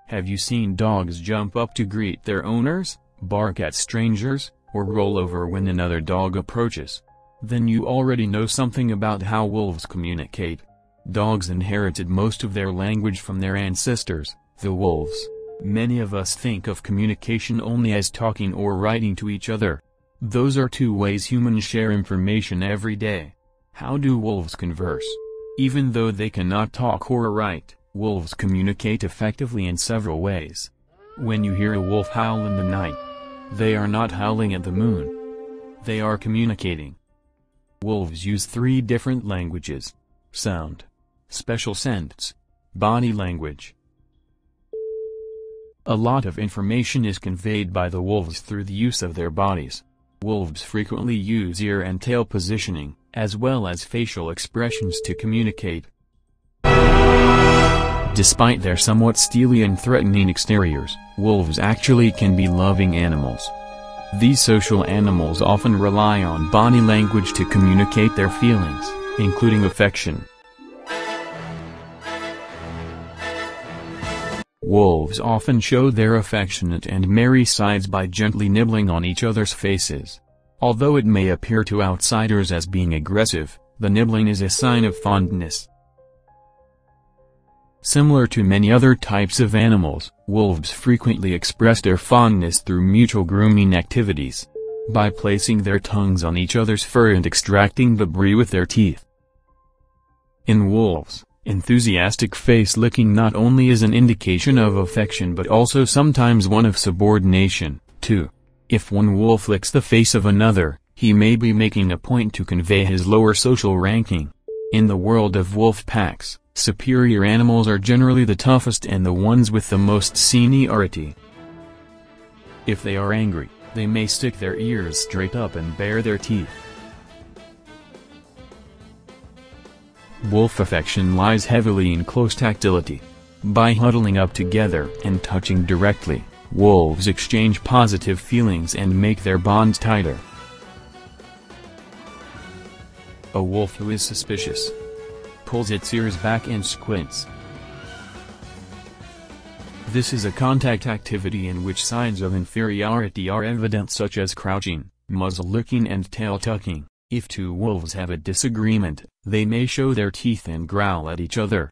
Have you seen dogs jump up to greet their owners, bark at strangers, or roll over when another dog approaches? Then you already know something about how wolves communicate. Dogs inherited most of their language from their ancestors, the wolves. Many of us think of communication only as talking or writing to each other. Those are two ways humans share information every day. How do wolves converse? Even though they cannot talk or write, wolves communicate effectively in several ways. When you hear a wolf howl in the night, they are not howling at the moon. They are communicating. Wolves use 3 different languages: sound, special scents, body language. A lot of information is conveyed by the wolves through the use of their bodies. Wolves frequently use ear and tail positioning, as well as facial expressions to communicate. Despite their somewhat steely and threatening exteriors, wolves actually can be loving animals. These social animals often rely on body language to communicate their feelings, including affection. Wolves often show their affectionate and merry sides by gently nibbling on each other's faces. Although it may appear to outsiders as being aggressive, the nibbling is a sign of fondness. Similar to many other types of animals, wolves frequently express their fondness through mutual grooming activities, by placing their tongues on each other's fur and extracting debris with their teeth. In wolves, enthusiastic face licking not only is an indication of affection but also sometimes one of subordination, too. If one wolf licks the face of another, he may be making a point to convey his lower social ranking. In the world of wolf packs, superior animals are generally the toughest and the ones with the most seniority. If they are angry, they may stick their ears straight up and bare their teeth. Wolf affection lies heavily in close tactility. By huddling up together and touching directly, wolves exchange positive feelings and make their bonds tighter. A wolf who is suspicious pulls its ears back and squints. This is a contact activity in which signs of inferiority are evident, such as crouching, muzzle licking and tail tucking. If two wolves have a disagreement, they may show their teeth and growl at each other,